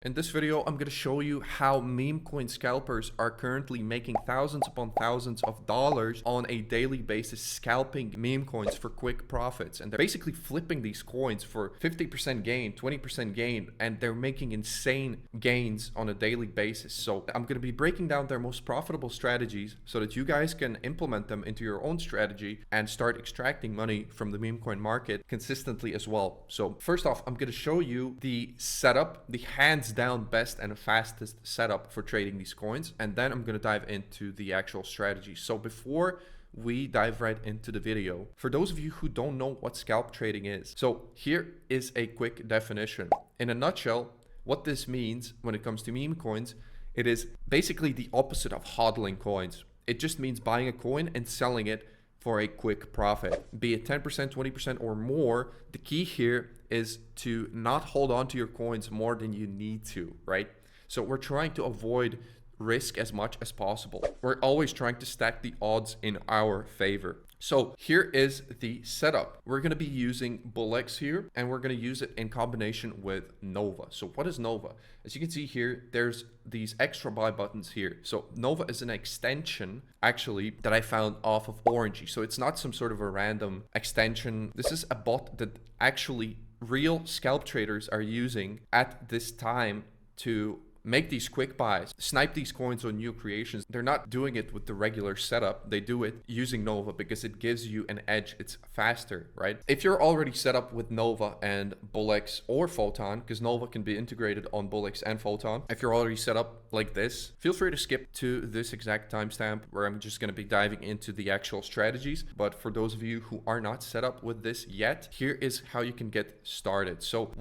In this video, I'm going to show you how meme coin scalpers are currently making thousands upon thousands of dollars on a daily basis, scalping meme coins for quick profits. And they're basically flipping these coins for 50% gain, 20% gain, and they're making insane gains on a daily basis. So I'm going to be breaking down their most profitable strategies so that you guys can implement them into your own strategy and start extracting money from the meme coin market consistently as well. So first off, I'm going to show you the setup, the hands down best and fastest setup for trading these coins, and then I'm going to dive into the actual strategy. So before we dive right into the video, for those of you who don't know what scalp trading is, so here is a quick definition. In a nutshell, what this means when it comes to meme coins, it is basically the opposite of hodling coins. It just means buying a coin and selling it for a quick profit, be it 10%, 20% or more. The key here is to not hold on to your coins more than you need to, right? So we're trying to avoid risk as much as possible. We're always trying to stack the odds in our favor. So here is the setup. We're going to be using BullX here, and we're going to use it in combination with Nova. So what is Nova? As you can see here, there's these extra buy buttons here. So Nova is an extension actually that I found off of Orangey. So it's not some sort of a random extension. This is a bot that actually real scalp traders are using at this time to make these quick buys, snipe these coins on new creations. They're not doing it with the regular setup. They do it using Nova because it gives you an edge. It's faster, right? If you're already set up with Nova and BullX or Photon, because Nova can be integrated on BullX and Photon. If you're already set up like this, feel free to skip to this exact timestamp where I'm just going to be diving into the actual strategies. But for those of you who are not set up with this yet, here is how you can get started. So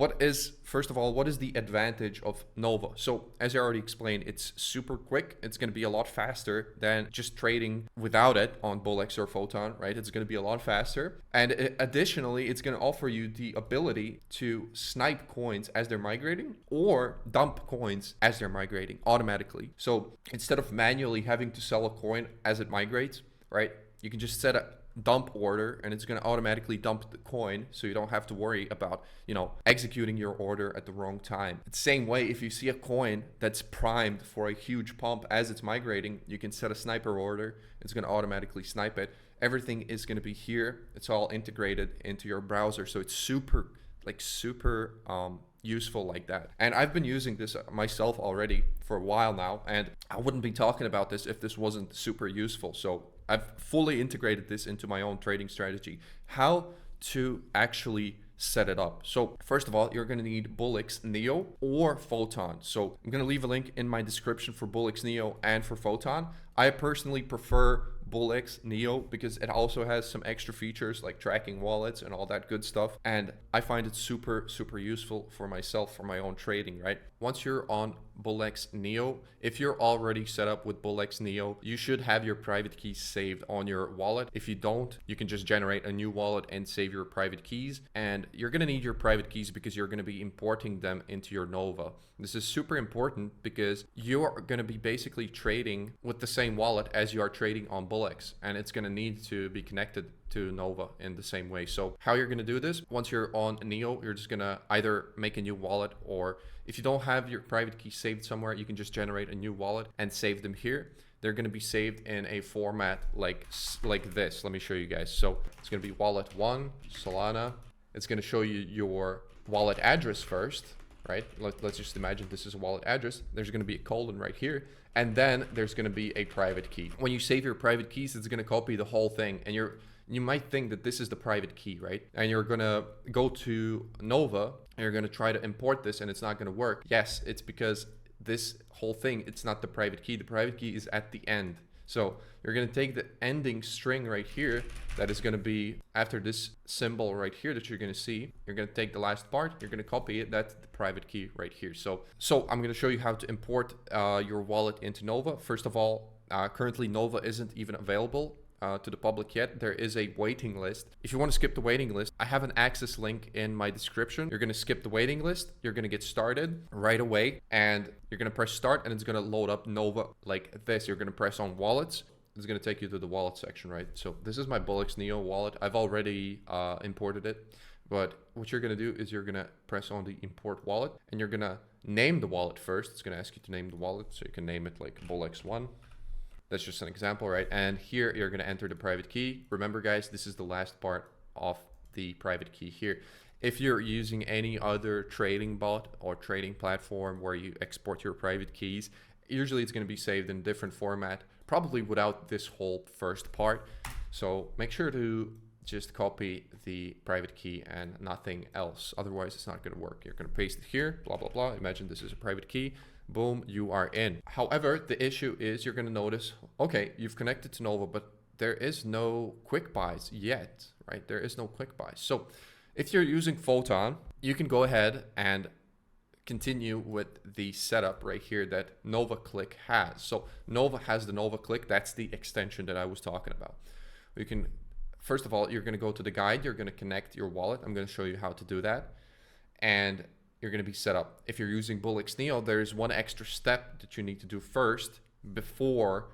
first of all, what is the advantage of Nova? So as I already explained, it's super quick. It's going to be a lot faster than just trading without it on BullX or Photon, right? It's going to be a lot faster. And additionally, it's going to offer you the ability to snipe coins as they're migrating or dump coins as they're migrating automatically. So instead of manually having to sell a coin as it migrates, right? You can just set a dump order and it's going to automatically dump the coin, so you don't have to worry about executing your order at the wrong time. The same way, if you see a coin that's primed for a huge pump as it's migrating, you can set a sniper order. It's going to automatically snipe it. Everything is going to be here. It's all integrated into your browser, so it's super useful like that. And I've been using this myself already for a while now, and I wouldn't be talking about this if this wasn't super useful. So I've fully integrated this into my own trading strategy. How to actually set it up. So first of all, you're going to need BullX Neo or Photon. So I'm going to leave a link in my description for BullX Neo and for Photon. I personally prefer BullX Neo because it also has some extra features like tracking wallets and all that good stuff. And I find it super useful for myself, for my own trading, right? Once you're on BullX Neo, if you're already set up with BullX Neo, you should have your private keys saved on your wallet. If you don't, you can just generate a new wallet and save your private keys. And you're going to need your private keys because you're going to be importing them into your Nova. This is super important because you're going to be basically trading with the same wallet as you are trading on BullX, and it's going to need to be connected to Nova in the same way. So how you're going to do this, once you're on Neo, you're just going to either make a new wallet, or if you don't have your private key saved somewhere, you can just generate a new wallet and save them here. They're going to be saved in a format like this. Let me show you guys. So it's going to be wallet 1, Solana. It's going to show you your wallet address first, right? Let's just imagine this is a wallet address. There's going to be a colon right here. And then there's going to be a private key. When you save your private keys, it's going to copy the whole thing. And you might think that this is the private key, right? And you're going to go to Nova and you're going to try to import this and it's not going to work. Yes, it's because this whole thing, it's not the private key. The private key is at the end. So you're going to take the ending string right here that is going to be after this symbol right here that you're going to see. You're going to take the last part, you're going to copy it. That's the private key right here. So I'm going to show you how to import your wallet into Nova. First of all, currently Nova isn't even available to the public yet. There is a waiting list. If you want to skip the waiting list, I have an access link in my description. You're going to skip the waiting list. You're going to get started right away, and you're going to press start, and it's going to load up Nova like this. You're going to press on wallets. It's going to take you to the wallet section, right? So this is my BullX Neo wallet. I've already imported it. But what you're going to do is you're going to press on the import wallet, and you're going to name the wallet first. It's going to ask you to name the wallet. So you can name it like BullX1. That's just an example, right? And here you're going to enter the private key. Remember guys, this is the last part of the private key here. If you're using any other trading bot or trading platform where you export your private keys, usually it's going to be saved in a different format, probably without this whole first part. So make sure to just copy the private key and nothing else. Otherwise, it's not going to work. You're going to paste it here, blah, blah, blah. Imagine this is a private key. Boom, you are in. However, the issue is you're going to notice, okay, you've connected to Nova, but there is no quick buys yet, right? There is no quick buys. So if you're using Photon, you can go ahead and continue with the setup right here that Nova Click has. So Nova has the Nova Click. That's the extension that I was talking about. You can, first of all, you're going to go to the guide. You're going to connect your wallet. I'm going to show you how to do that. And you're going to be set up. If you're using BullX Neo, there's one extra step that you need to do first before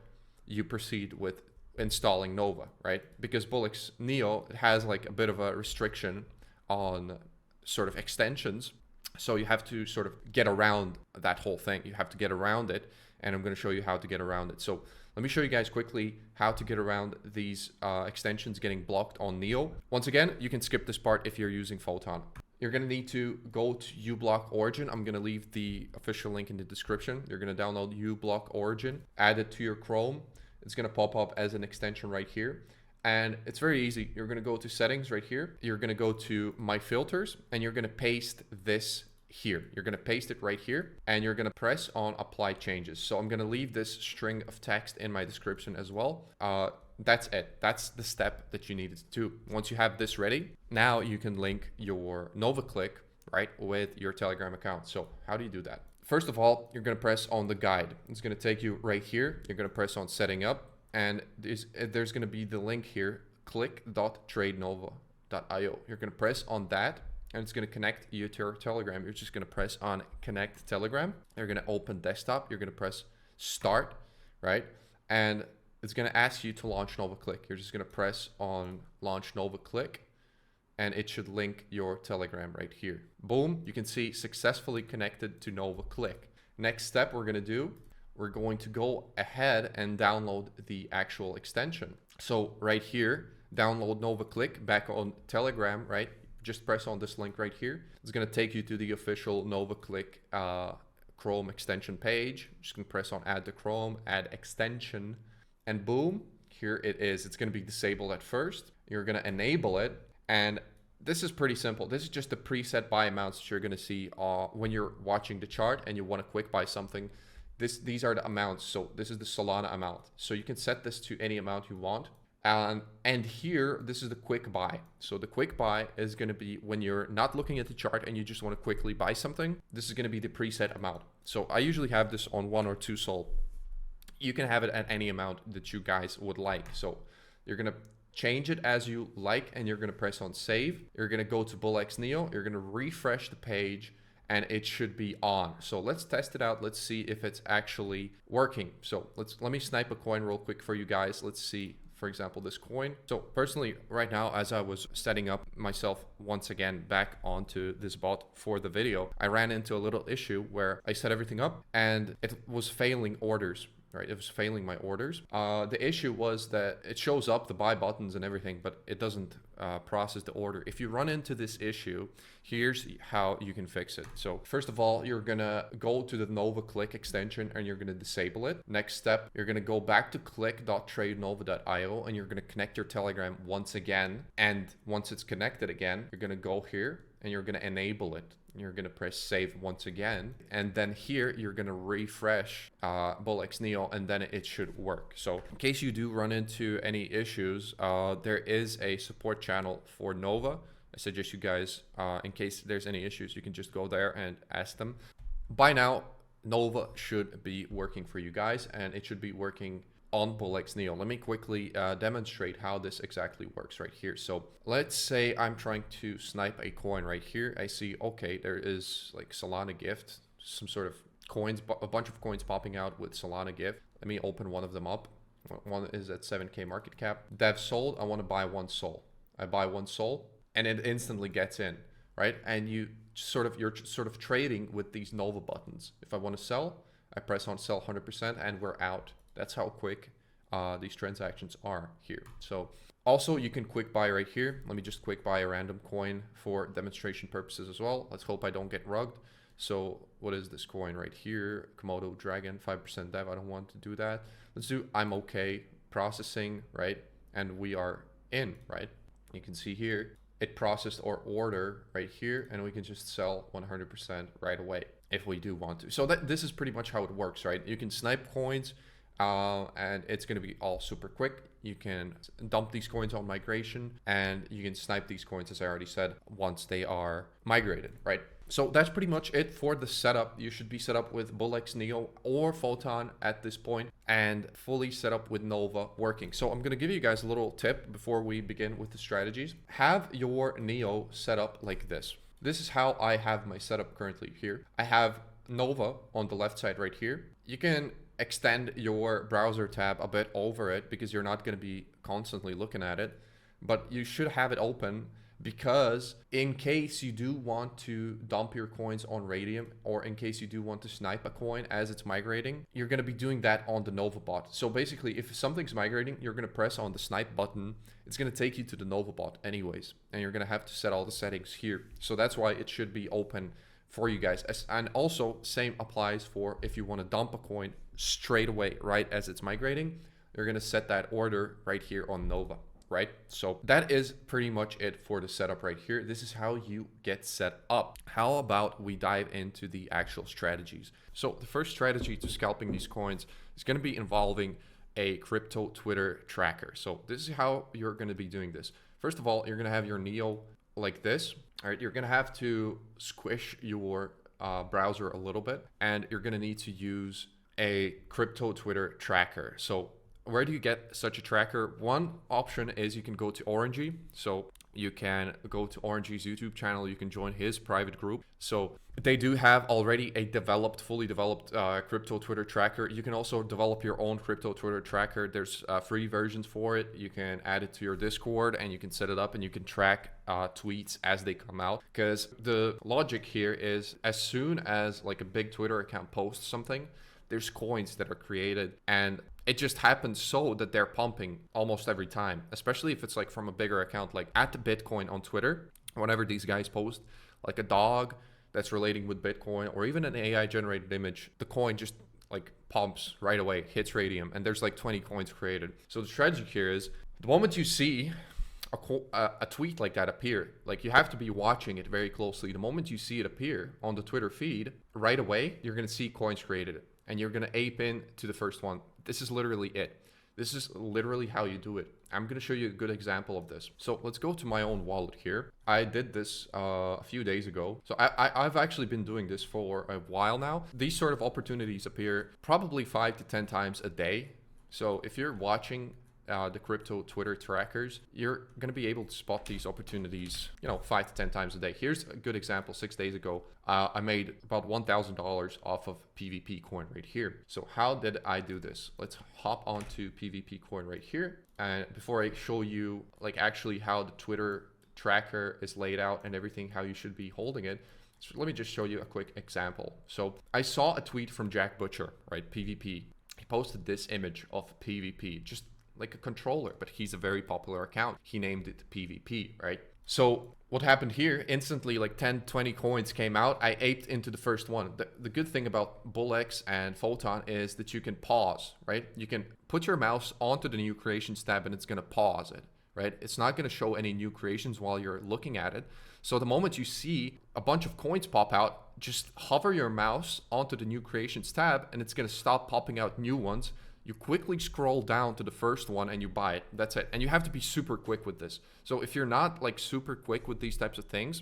you proceed with installing Nova, right? Because BullX Neo has like a bit of a restriction on sort of extensions. So you have to sort of get around that whole thing. You have to get around it. And I'm going to show you how to get around it. So let me show you guys quickly how to get around these extensions getting blocked on Neo. Once again, you can skip this part if you're using Photon. You're going to need to go to uBlock Origin. I'm going to leave the official link in the description. You're going to download uBlock Origin, add it to your Chrome. It's going to pop up as an extension right here. And it's very easy. You're going to go to settings right here. You're going to go to my filters and you're going to paste this here. You're going to paste it right here and you're going to press on apply changes. So I'm going to leave this string of text in my description as well. That's it. That's the step that you needed to do. Once you have this ready, now you can link your Nova Click, right, with your Telegram account. So how do you do that? First of all, you're going to press on the guide. It's going to take you right here. You're going to press on setting up. And there's going to be the link here, click.tradenova.io. You're going to press on that and it's going to connect you to your Telegram. You're just going to press on connect Telegram. You're going to open desktop. You're going to press start, right? And it's going to ask you to launch Nova Click. You're just going to press on launch Nova Click and it should link your Telegram right here. Boom, you can see successfully connected to Nova Click. Next step we're going to do, we're going to go ahead and download the actual extension. So right here, download Nova Click back on Telegram, right? Just press on this link right here. It's going to take you to the official Nova Click Chrome extension page. Just going to press on add to Chrome, add extension, and boom, here it is. It's going to be disabled at first. You're going to enable it. And this is pretty simple. This is just the preset buy amounts that you're going to see when you're watching the chart and you want to quick buy something. These are the amounts. So this is the Solana amount. So you can set this to any amount you want. And here, this is the quick buy. So the quick buy is going to be when you're not looking at the chart and you just want to quickly buy something. This is going to be the preset amount. So I usually have this on 1 or 2 Sol. You can have it at any amount that you guys would like. So you're going to change it as you like and you're going to press on save. You're going to go to BullX Neo. You're going to refresh the page and it should be on. So let's test it out. Let's see if it's actually working. So let me snipe a coin real quick for you guys. Let's see, for example, this coin. So personally, right now, as I was setting up myself once again back onto this bot for the video, I ran into a little issue where I set everything up and it was failing orders. Right, it was failing my orders. The issue was that it shows up the buy buttons and everything, but it doesn't process the order. If you run into this issue, here's how you can fix it. So first of all, you're gonna go to the Nova Click extension and you're gonna disable it. Next step, you're gonna go back to click.tradenova.io and you're gonna connect your Telegram once again. And once it's connected again, you're gonna go here and you're gonna enable it. You're going to press save once again. And then here, you're going to refresh BullX Neo and then it should work. So in case you do run into any issues, there is a support channel for Nova. I suggest you guys, in case there's any issues, you can just go there and ask them. By now, Nova should be working for you guys and it should be working on BullX Neo. Let me quickly demonstrate how this exactly works right here. So let's say I'm trying to snipe a coin right here. I see, okay, there is like Solana gift, some sort of coins, a bunch of coins popping out with Solana gift. Let me open one of them up. One is at 7K market cap. Dev sold, I want to buy 1 Sol. I buy 1 Sol and it instantly gets in, right? And you you're sort of trading with these Nova buttons. If I want to sell, I press on sell 100% and we're out. That's how quick these transactions are here. So also you can quick buy right here. Let me just quick buy a random coin for demonstration purposes as well. Let's hope I don't get rugged. So what is this coin right here? Komodo Dragon, 5% dev. I don't want to do that. Let's do I'm okay processing, right? And we are in, right? You can see here, it processed our order right here, and we can just sell 100% right away if we do want to. So this is pretty much how it works, right? You can snipe coins, and it's going to be all super quick. You can dump these coins on migration, and you can snipe these coins, as I already said, once they are migrated, right? So that's pretty much it for the setup. You should be set up with BullX Neo or Photon at this point and fully set up with Nova working. So I'm going to give you guys a little tip before we begin with the strategies. Have your Neo set up like this. This is how I have my setup currently here. I have Nova on the left side right here. You can extend your browser tab a bit over it because you're not going to be constantly looking at it, but you should have it open because in case you do want to dump your coins on Raydium, or in case you do want to snipe a coin as it's migrating, you're going to be doing that on the Nova bot. So basically, if something's migrating, you're going to press on the snipe button. It's going to take you to the Nova bot anyways, and you're going to have to set all the settings here. So that's why it should be open for you guys. And also same applies for if you want to dump a coin straight away right as it's migrating. You're going to set that order right here on Nova. Right? So that is pretty much it for the setup right here. This is how you get set up. How about we dive into the actual strategies? So the first strategy to scalping these coins is going to be involving a crypto Twitter tracker. So this is how you're going to be doing this. First of all, you're going to have your Neo like this. All right, you're going to have to squish your browser a little bit, and you're going to need to use a crypto Twitter tracker. So where do you get such a tracker? One option is you can go to Orangey. So you can go to Orangey's YouTube channel. You can join his private group. So they do have already a fully developed crypto Twitter tracker. You can also develop your own crypto Twitter tracker. There's free versions for it. You can add it to your Discord and you can set it up and you can track tweets as they come out. Because the logic here is as soon as like a big Twitter account posts something, there's coins that are created, and it just happens so that they're pumping almost every time, especially if it's like from a bigger account, like at Bitcoin on Twitter. Whenever these guys post like a dog that's relating with Bitcoin or even an AI generated image, the coin just like pumps right away, hits Raydium, and there's like 20 coins created. So the strategy here is the moment you see a tweet like that appear, like you have to be watching it very closely. The moment you see it appear on the Twitter feed, right away, you're going to see coins created. And you're going to ape in to the first one. This is literally it. This is literally how you do it. I'm going to show you a good example of this. So let's go to my own wallet here. I did this a few days ago. So I've actually been doing this for a while now. These sort of opportunities appear probably 5 to 10 times a day. So if you're watching the crypto Twitter trackers, you're going to be able to spot these opportunities, 5 to 10 times a day. Here's a good example. 6 days ago, I made about $1,000 off of PvP coin right here. So how did I do this? Let's hop onto PvP coin right here. And before I show you like actually how the Twitter tracker is laid out and everything, how you should be holding it, so let me just show you a quick example. So I saw a tweet from Jack Butcher, right? PvP. He posted this image of PvP, just like a controller, but he's a very popular account. He named it PvP, right? So what happened here, instantly like 10, 20 coins came out. I aped into the first one. The good thing about BullX and Photon is that you can pause, right? You can put your mouse onto the new creations tab and it's going to pause it, right? It's not going to show any new creations while you're looking at it. So the moment you see a bunch of coins pop out, just hover your mouse onto the new creations tab and it's going to stop popping out new ones. You quickly scroll down to the first one and you buy it. That's it. And you have to be super quick with this. So if you're not like super quick with these types of things,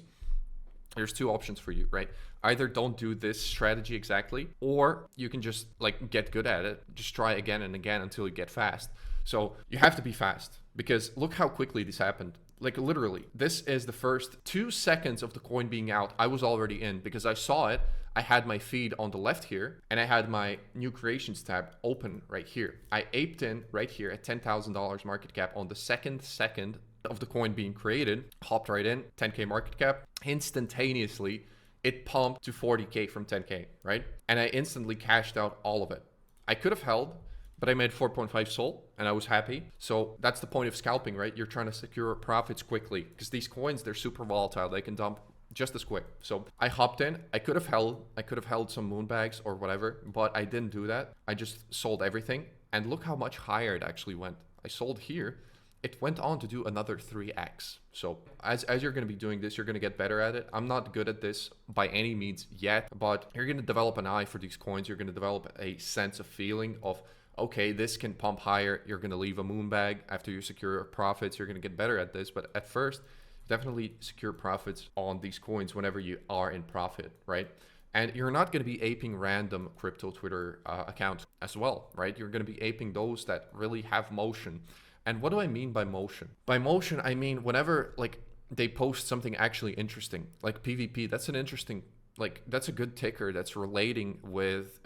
there's two options for you, right? Either don't do this strategy exactly, or you can just like get good at it. Just try again and again until you get fast. So you have to be fast because look how quickly this happened. Like literally, this is the first 2 seconds of the coin being out. I was already in because I saw it. I had my feed on the left here and I had my new creations tab open right here. I aped in right here at $10,000 market cap on the second of the coin being created, hopped right in, 10K market cap, instantaneously it pumped to 40K from 10K, right? And I instantly cashed out all of it. I could have held, but I made 4.5 SOL and I was happy. So that's the point of scalping, right? You're trying to secure profits quickly because these coins, they're super volatile. They can dump just as quick. So I hopped in. I could have held some moon bags or whatever, but I didn't do that. I just sold everything. And look how much higher it actually went. I sold here. It went on to do another 3x. So as you're going to be doing this, you're going to get better at it. I'm not good at this by any means yet, but you're going to develop an eye for these coins. You're going to develop a sense of feeling of, okay, this can pump higher. You're going to leave a moon bag after you secure profits. You're going to get better at this. But at first, definitely secure profits on these coins whenever you are in profit, right? And you're not going to be aping random crypto Twitter accounts as well, right? You're going to be aping those that really have motion. And what do I mean by motion? By motion, I mean whenever like they post something actually interesting, like PvP, that's an interesting, like that's a good ticker that's relating with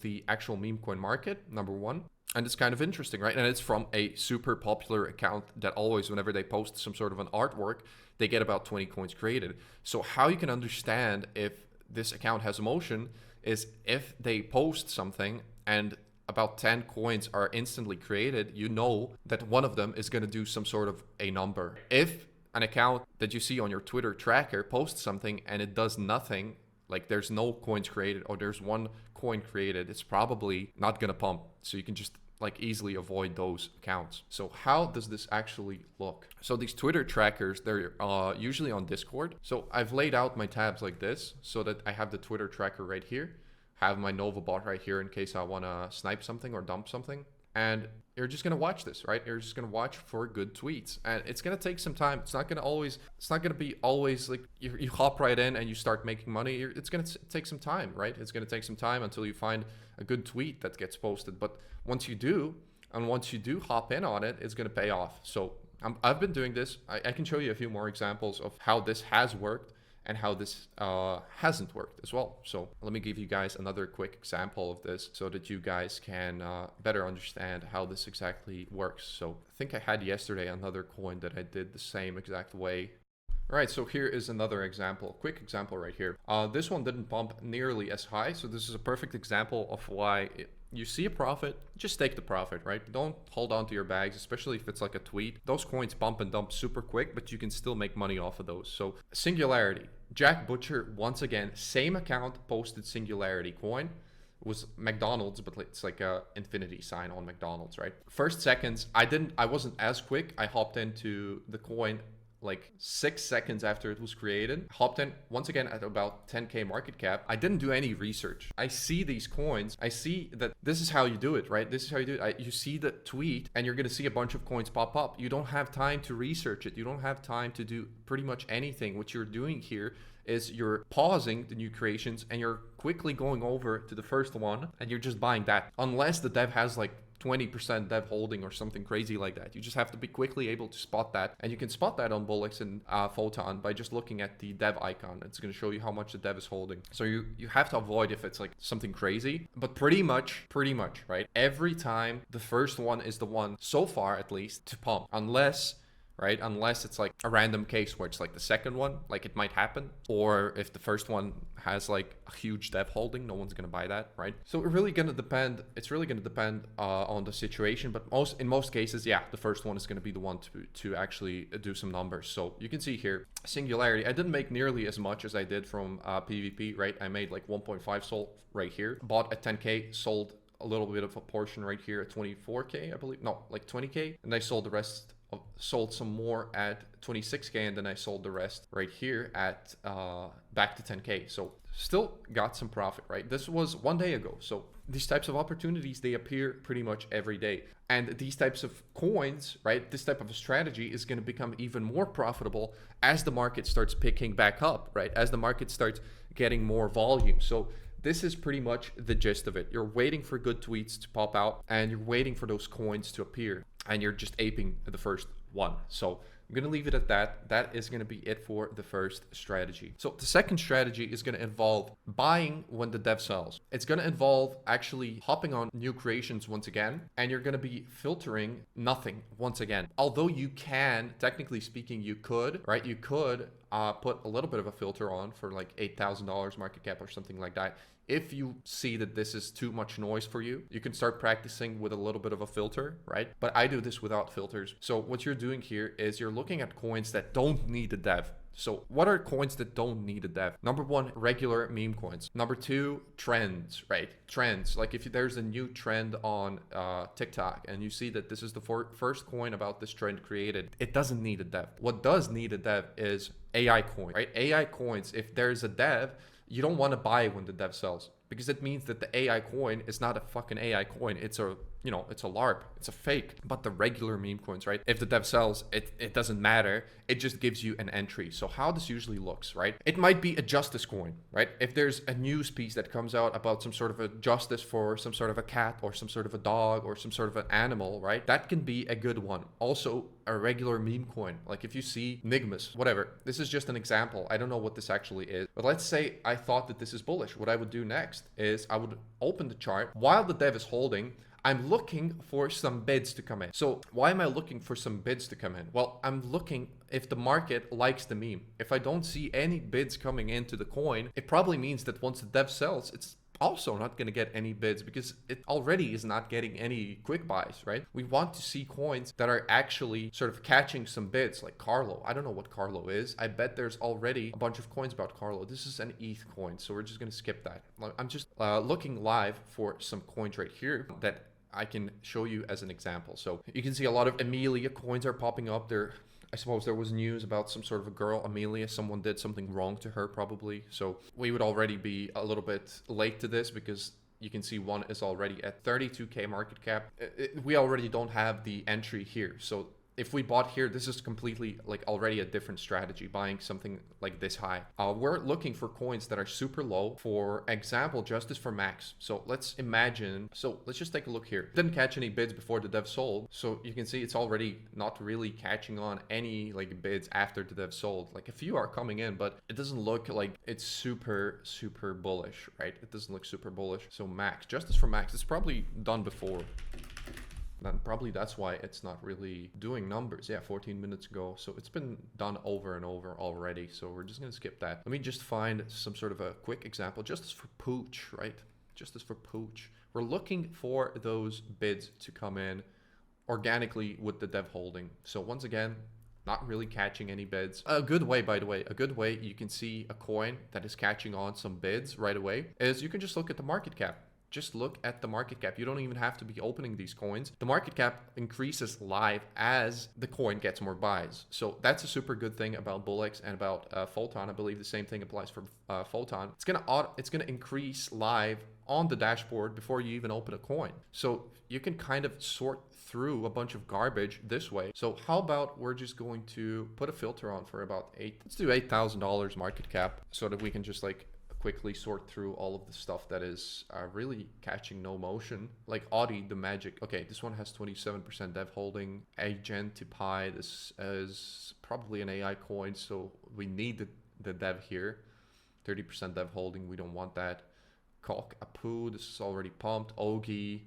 the actual meme coin market, number one. And it's kind of interesting, right? And it's from a super popular account that always, whenever they post some sort of an artwork, they get about 20 coins created. So how you can understand if this account has motion is if they post something and about 10 coins are instantly created, you know that one of them is going to do some sort of a number. If an account that you see on your Twitter tracker posts something and it does nothing, like there's no coins created or there's one coin created, it's probably not going to pump. So you can just like easily avoid those accounts. So how does this actually look? So these Twitter trackers, they're usually on Discord. So I've laid out my tabs like this so that I have the Twitter tracker right here, have my Nova bot right here in case I want to snipe something or dump something. And you're just going to watch this, right? You're just going to watch for good tweets. And it's going to take some time. It's not going to be always like you hop right in and you start making money. It's going to take some time, right? It's going to take some time until you find a good tweet that gets posted. But once you do, and once you do hop in on it, it's going to pay off. So I've been doing this. I can show you a few more examples of how this has worked and how this hasn't worked as well. So let me give you guys another quick example of this so that you guys can better understand how this exactly works. So I think I had yesterday another coin that I did the same exact way. All right, so here is another example, quick example right here. This one didn't pump nearly as high. So this is a perfect example of why you see a profit, just take the profit, right? Don't hold on to your bags, especially if it's like a tweet. Those coins pump and dump super quick, but you can still make money off of those. So Singularity, Jack Butcher, once again, same account posted Singularity coin. It was McDonald's, but it's like a infinity sign on McDonald's, right? First seconds, I wasn't as quick. I hopped into the coin like 6 seconds after it was created, hopped in once again at about 10K market cap. I didn't do any research. I see these coins. I see that this is how you do it, right? This is how you do it. You see the tweet and you're going to see a bunch of coins pop up. You don't have time to research it. You don't have time to do pretty much anything. What you're doing here is you're pausing the new creations and you're quickly going over to the first one and you're just buying that. Unless the dev has like 20% dev holding or something crazy like that. You just have to be quickly able to spot that. And you can spot that on Bullix and Photon by just looking at the dev icon. It's going to show you how much the dev is holding. So you have to avoid if it's like something crazy, but pretty much, right? Every time the first one is the one, so far at least, to pump. Unless it's like a random case where it's like the second one, like it might happen. Or if the first one has like a huge dev holding, no one's going to buy that, right? So it's really going to depend on the situation. But in most cases, yeah, the first one is going to be the one to actually do some numbers. So you can see here, Singularity, I didn't make nearly as much as I did from PvP, right? I made like 1.5 SOL right here, bought at 10K, sold a little bit of a portion right here at 24K, I believe. No, like 20K. And I sold the rest, sold some more at 26K, and then I sold the rest right here at back to 10K. So still got some profit, right? This was 1 day ago. So these types of opportunities, they appear pretty much every day. And these types of coins, right? This type of a strategy is going to become even more profitable as the market starts picking back up, right? As the market starts getting more volume. So this is pretty much the gist of it. You're waiting for good tweets to pop out and you're waiting for those coins to appear and you're just aping the first one. So I'm going to leave it at that. That is going to be it for the first strategy. So the second strategy is going to involve buying when the dev sells. It's going to involve actually hopping on new creations once again, and you're going to be filtering nothing once again. Although you can, technically speaking, you could, right? You could put a little bit of a filter on for like $8,000 market cap or something like that. If you see that this is too much noise for you, you can start practicing with a little bit of a filter, right? But I do this without filters. So what you're doing here is you're looking at coins that don't need a dev. So what are coins that don't need a dev? Number one, regular meme coins. Number two, trends, right? Trends. Like if there's a new trend on TikTok and you see that this is the first coin about this trend created, it doesn't need a dev. What does need a dev is AI coin, right? AI coins, if there's a dev, you don't want to buy when the dev sells, because it means that the AI coin is not a fucking AI coin. It's a, you know, it's a LARP, it's a fake. But the regular meme coins, right? If the dev sells, it doesn't matter. It just gives you an entry. So how this usually looks, right? It might be a justice coin, right? If there's a news piece that comes out about some sort of a justice for some sort of a cat or some sort of a dog or some sort of an animal, right? That can be a good one. Also, a regular meme coin. Like if you see Nigmas, whatever. This is just an example. I don't know what this actually is. But let's say I thought that this is bullish. What I would do next is I would open the chart while the dev is holding. I'm looking for some bids to come in. So why am I looking for some bids to come in? Well, I'm looking if the market likes the meme. If I don't see any bids coming into the coin, it probably means that once the dev sells, it's also not going to get any bids, because it already is not getting any quick buys, right? We want to see coins that are actually sort of catching some bids, like Carlo. I don't know what Carlo is. I bet there's already a bunch of coins about Carlo. This is an ETH coin, so we're just going to skip that. I'm just looking live for some coins right here that I can show you as an example. So you can see a lot of Amelia coins are popping up there. I suppose there was news about some sort of a girl, Amelia. Someone did something wrong to her probably. So we would already be a little bit late to this, because you can see one is already at 32K market cap. We already don't have the entry here. So if we bought here, this is completely like already a different strategy, buying something like this high. We're looking for coins that are super low. For example, Justice for Max. So let's imagine, so let's just take a look here. Didn't catch any bids before the dev sold. So you can see it's already not really catching on any like bids after the dev sold. Like a few are coming in, but it doesn't look like it's super bullish, right? It doesn't look super bullish. So Max, Justice for Max, it's probably done before. Then probably that's why it's not really doing numbers. Yeah, 14 minutes ago. So it's been done over and over already. So we're just going to skip that. Let me just find some sort of a quick example. Justice for Pooch, right? Justice for Pooch. We're looking for those bids to come in organically with the dev holding. So once again, not really catching any bids. A good way, by the way, a good way you can see a coin that is catching on some bids right away is you can just look at the market cap. Just look at the market cap. You don't even have to be opening these coins. The market cap increases live as the coin gets more buys. So that's a super good thing about Bullex and about Photon. I believe the same thing applies for Photon. It's gonna increase live on the dashboard before you even open a coin. So you can kind of sort through a bunch of garbage this way. So how about we're just going to put a filter on for about let's do $8,000 market cap, so that we can just like quickly sort through all of the stuff that is really catching no motion. Like Audi, the Magic. Okay, this one has 27% dev holding. Agentipi, this is probably an AI coin, so we need the dev here. 30% dev holding, we don't want that. Cock, Apu, this is already pumped. Ogi,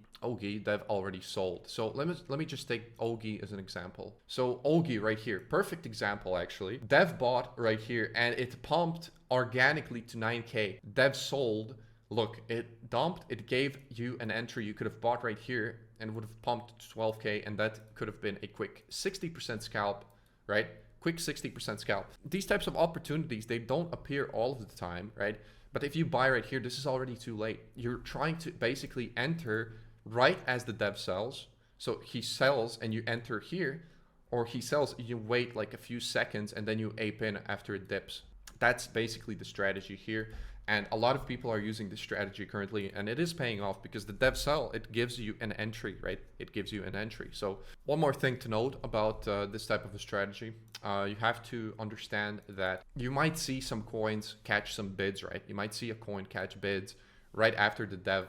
dev already sold. So let me just take Ogi as an example. So Ogi right here, perfect example actually. Dev bought right here and it pumped organically to 9K. Dev sold. Look, it dumped. It gave you an entry you could have bought right here and would have pumped to 12K, and that could have been a quick 60% scalp, right? Quick 60% scalp. These types of opportunities, they don't appear all of the time, right? But if you buy right here, this is already too late. You're trying to basically enter right as the dev sells. So he sells and you enter here, or he sells, you wait like a few seconds and then you ape in after it dips. That's basically the strategy here. And a lot of people are using this strategy currently, and it is paying off because the dev sell, it gives you an entry, right? It gives you an entry. So one more thing to note about this type of a strategy, you have to understand that you might see some coins catch some bids, right? You might see a coin catch bids right after the dev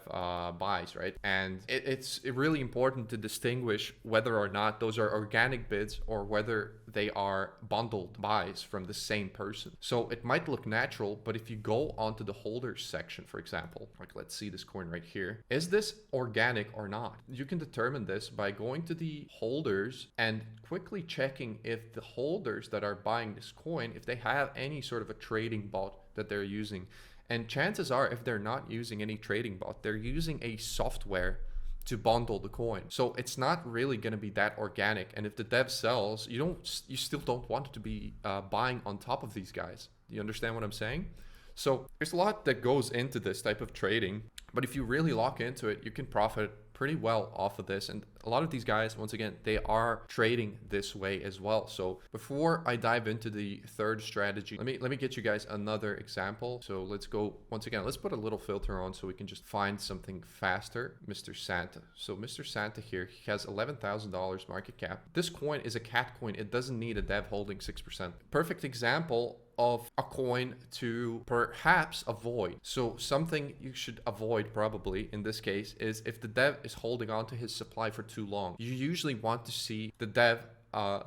buys, right? And it's really important to distinguish whether or not those are organic bids or whether they are bundled buys from the same person. So it might look natural, but if you go onto the holders section, for example, like let's see this coin right here, is this organic or not? You can determine this by going to the holders and quickly checking if the holders that are buying this coin, if they have any sort of a trading bot that they're using. And chances are, if they're not using any trading bot, they're using a software to bundle the coin. So it's not really going to be that organic. And if the dev sells, you still don't want to be buying on top of these guys. Do you understand what I'm saying? So there's a lot that goes into this type of trading, but if you really lock into it, you can profit pretty well off of this. And a lot of these guys, once again, they are trading this way as well. So before I dive into the third strategy, let me get you guys another example. So let's go, once again, let's put a little filter on so we can just find something faster. Mr. Santa. So Mr. Santa here, he has $11,000 market cap. This coin is a cat coin. It doesn't need a dev holding 6%. Perfect example of a coin to perhaps avoid. So something you should avoid probably in this case is if the dev is holding on to his supply for too long. You usually want to see the dev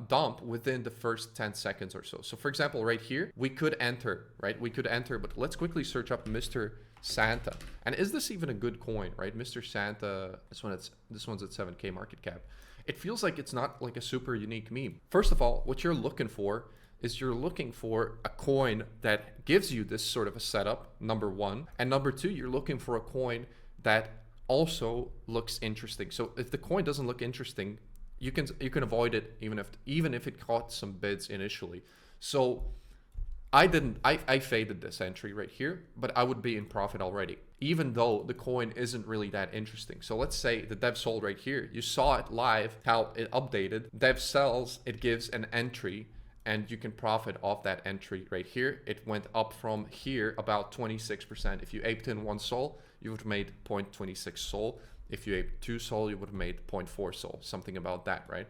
dump within the first 10 seconds or so. So for example, right here, we could enter, right? We could enter, but let's quickly search up Mr. Santa. And is this even a good coin, right? Mr. Santa, this one's at 7K market cap. It feels like it's not like a super unique meme. First of all, what you're looking for is you're looking for a coin that gives you this sort of a setup, number one. And number two, you're looking for a coin that also looks interesting. So if the coin doesn't look interesting, you can avoid it even if it caught some bids initially. So I faded this entry right here, but I would be in profit already, even though the coin isn't really that interesting. So let's say the dev sold right here. You saw it live, how it updated. Dev sells, it gives an entry, and you can profit off that entry right here. It went up from here about 26%. If you aped in 1 sol, you would have made 0.26 sol. If you aped 2 sol, you would have made 0.4 sol, something about that, right?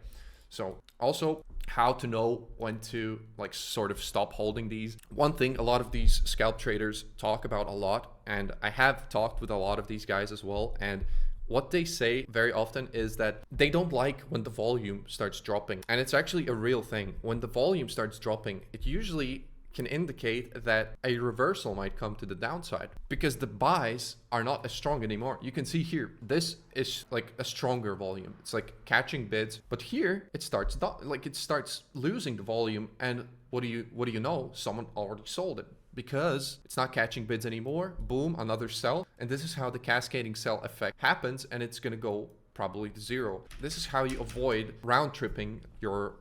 So also how to know when to like sort of stop holding these. One thing a lot of these scalp traders talk about a lot, and I have talked with a lot of these guys as well, and what they say very often is that they don't like when the volume starts dropping. And it's actually a real thing. When the volume starts dropping, it usually can indicate that a reversal might come to the downside because the buys are not as strong anymore. You can see here, this is like a stronger volume. It's like catching bids, but here it starts losing the volume. And what do you know? Someone already sold it. Because it's not catching bids anymore, boom, another sell. And this is how the cascading sell effect happens, and it's going to go probably to zero. This is how you avoid round tripping your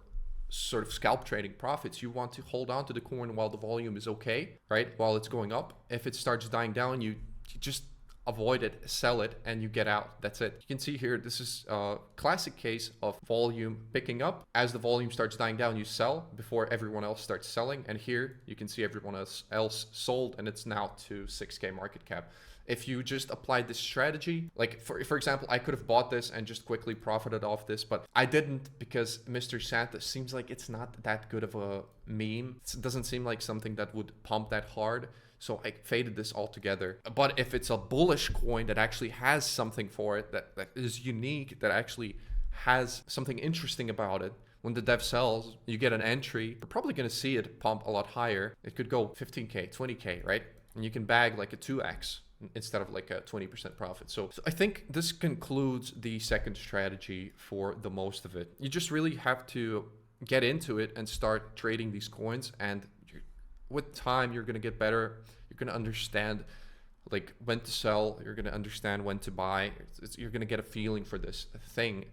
sort of scalp trading profits. You want to hold on to the coin while the volume is okay, right? While it's going up. If it starts dying down, you just avoid it, sell it, and you get out. That's it. You can see here, this is a classic case of volume picking up. As the volume starts dying down, you sell before everyone else starts selling. And here you can see everyone else sold, and it's now to 6K market cap. If you just applied this strategy, like for example, I could have bought this and just quickly profited off this, but I didn't because Mr. Santa seems like it's not that good of a meme. It doesn't seem like something that would pump that hard. So I faded this altogether. But if it's a bullish coin that actually has something for it, that is unique, that actually has something interesting about it, when the dev sells, you get an entry, you're probably going to see it pump a lot higher. It could go 15K, 20K, right? And you can bag like a 2x instead of like a 20% profit. So I think this concludes the second strategy for the most of it. You just really have to get into it and start trading these coins, and with time, you're going to get better. You're going to understand like when to sell. You're going to understand when to buy. You're going to get a feeling for this thing.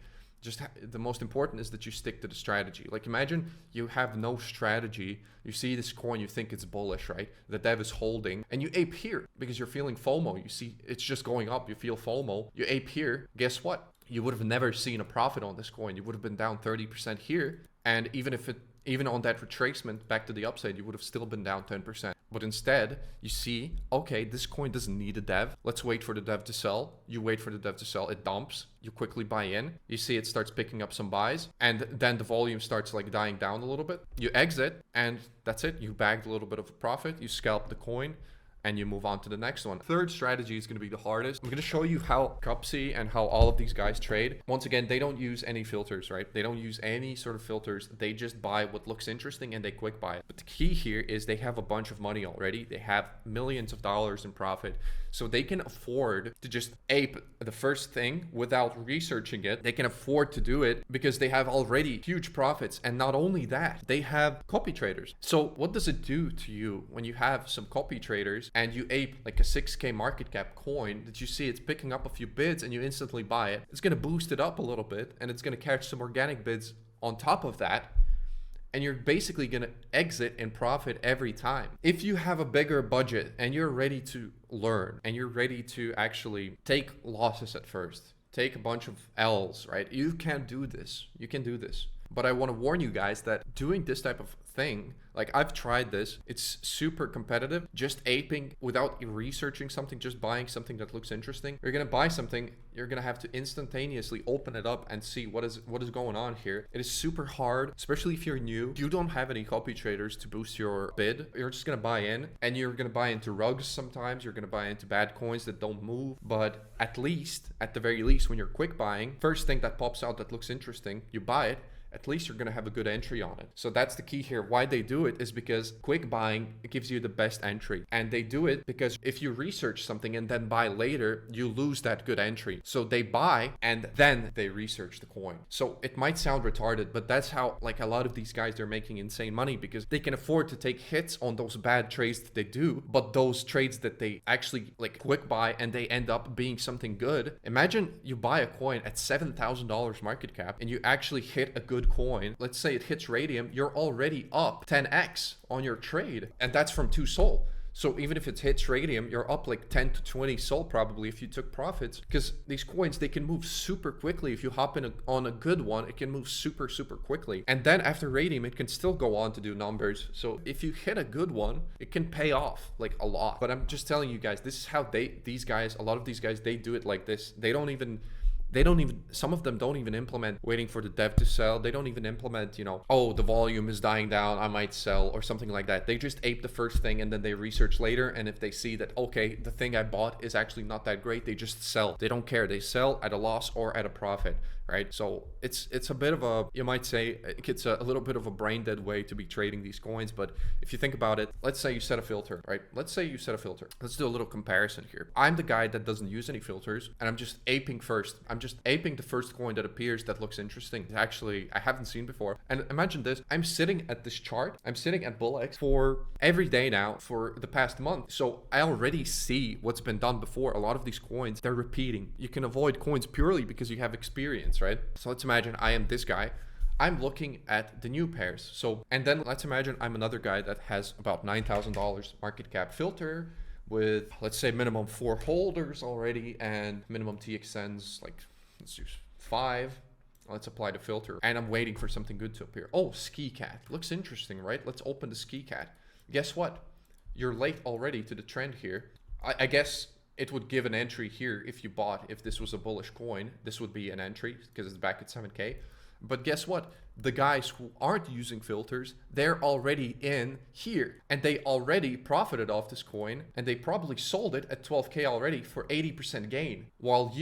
The most important is that you stick to the strategy. Like imagine you have no strategy. You see this coin, you think it's bullish, right? The dev is holding and you ape here because you're feeling FOMO. You see it's just going up. You feel FOMO. You ape here. Guess what? You would have never seen a profit on this coin. You would have been down 30% here. And even on that retracement back to the upside, you would have still been down 10%. But instead, you see, okay, this coin doesn't need a dev. Let's wait for the dev to sell. You wait for the dev to sell. It dumps. You quickly buy in. You see it starts picking up some buys. And then the volume starts like dying down a little bit. You exit and that's it. You bagged a little bit of a profit. You scalp the coin. and you move on to the next one. Third strategy is going to be the hardest. I'm going to show you how Cupsy and how all of these guys trade. Once again, they don't use any filters, right? They don't use any sort of filters. They just buy what looks interesting and they quick buy it. But the key here is they have a bunch of money already. They have millions of dollars in profit. So they can afford to just ape the first thing without researching it. They can afford to do it because they have already huge profits. And not only that, they have copy traders. So what does it do to you when you have some copy traders and you ape like a 6K market cap coin that you see it's picking up a few bids and you instantly buy it? It's going to boost it up a little bit and it's going to catch some organic bids on top of that. And you're basically going to exit in profit every time. If you have a bigger budget and you're ready to learn and you're ready to actually take losses at first, take a bunch of L's, right? You can do this. You can do this. But I want to warn you guys that doing this type of thing, like I've tried this, it's super competitive. Just aping without researching something, just buying something that looks interesting. You're going to buy something, you're going to have to instantaneously open it up and see what is going on here. It is super hard, especially if you're new. You don't have any copy traders to boost your bid. You're just going to buy in, and you're going to buy into rugs sometimes. You're going to buy into bad coins that don't move. But at the very least, when you're quick buying, first thing that pops out that looks interesting, you buy it. At least you're going to have a good entry on it. So that's the key here. Why they do it is because quick buying, it gives you the best entry. And they do it because if you research something and then buy later, you lose that good entry. So they buy and then they research the coin. So it might sound retarded, but that's how like a lot of these guys, they're making insane money because they can afford to take hits on those bad trades that they do. But those trades that they actually like quick buy and they end up being something good. Imagine you buy a coin at $7,000 market cap and you actually hit a good coin. Let's say it hits raydium, you're already up 10x on your trade, and that's from 2 SOL. So even if it hits raydium, you're up like 10 to 20 SOL probably if you took profits, because these coins, they can move super quickly. If you hop in on a good one, it can move super quickly. And then after raydium, it can still go on to do numbers. So if you hit a good one, it can pay off like a lot. But I'm just telling you guys, this is how a lot of these guys, they do it like this. They don't even, some of them don't even implement waiting for the dev to sell. They don't even implement, oh, the volume is dying down, I might sell or something like that. They just ape the first thing and then they research later. And if they see that, okay, the thing I bought is actually not that great, they just sell. They don't care. They sell at a loss or at a profit, right? So it's a bit of a, you might say it's a little bit of a brain dead way to be trading these coins. But if you think about it, let's say you set a filter, right? Let's say you set a filter. Let's do a little comparison here. I'm the guy that doesn't use any filters and I'm just aping first. I'm just aping the first coin that appears that looks interesting. Actually, I haven't seen before. And imagine this, I'm sitting at this chart. I'm sitting at BullX for every day now for the past month. So I already see what's been done before. A lot of these coins, they're repeating. You can avoid coins purely because you have experience, right? So let's imagine I am this guy. I'm looking at the new pairs. So, and then let's imagine I'm another guy that has about $9,000 market cap filter with, let's say, minimum 4 holders already and minimum TXNs, like, let's use 5. Let's apply the filter. And I'm waiting for something good to appear. Oh, Ski Cat. Looks interesting, right? Let's open the Ski Cat. Guess what? You're late already to the trend here. I guess it would give an entry here if you bought, if this was a bullish coin. This would be an entry because it's back at 7K. But guess what? The guys who aren't using filters, they're already in here and they already profited off this coin and they probably sold it at 12K already for 80% gain. While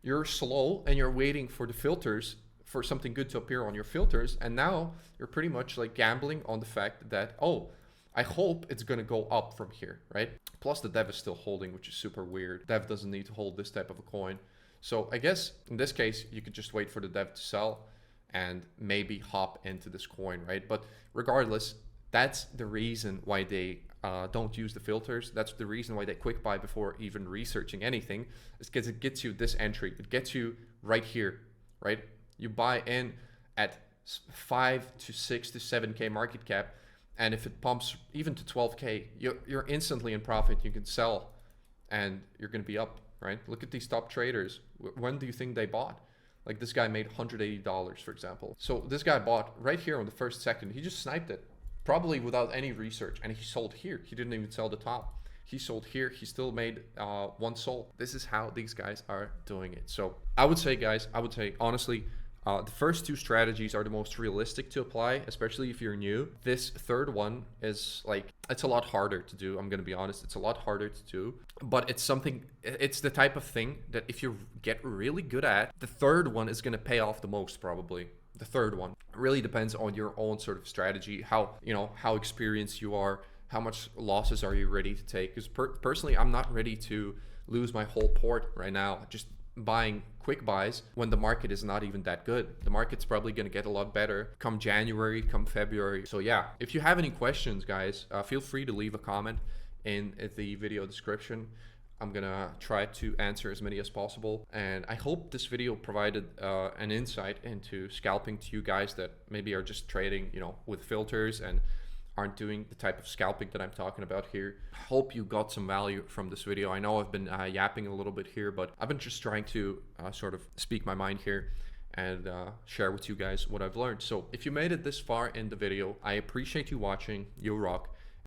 you're slow and you're waiting for the filters, for something good to appear on your filters. And now you're pretty much like gambling on the fact that, oh, I hope it's going to go up from here, right? Plus the dev is still holding, which is super weird. Dev doesn't need to hold this type of a coin. So I guess in this case, you could just wait for the dev to sell and maybe hop into this coin, right? But regardless, that's the reason why they don't use the filters. That's the reason why they quick buy before even researching anything, is because it gets you this entry. It gets you right here, right? You buy in at 5 to 6 to 7K market cap. And if it pumps even to 12K, you're instantly in profit. You can sell and you're going to be up, right? Look at these top traders. When do you think they bought? Like this guy made $180, for example. So this guy bought right here on the first second. He just sniped it, probably without any research. And he sold here. He didn't even sell the top. He sold here. He still made 1 SOL. This is how these guys are doing it. So I would say, guys, honestly, The first two strategies are the most realistic to apply, especially if you're new. This third one is like, it's a lot harder to do. I'm going to be honest. It's a lot harder to do, but it's the type of thing that if you get really good at, the third one is going to pay off the most probably. The third one really depends on your own sort of strategy, how experienced you are, how much losses are you ready to take. Because personally, I'm not ready to lose my whole port right now, just buying quick buys when the market is not even that good. The market's probably going to get a lot better come January, come February. So yeah, if you have any questions, guys, feel free to leave a comment in the video description. I'm gonna try to answer as many as possible, and I hope this video provided an insight into scalping to you guys that maybe are just trading, with filters and aren't doing the type of scalping that I'm talking about here. Hope you got some value from this video. I know I've been yapping a little bit here, but I've been just trying to sort of speak my mind here and share with you guys what I've learned. So if you made it this far in the video, I appreciate you watching. You rock.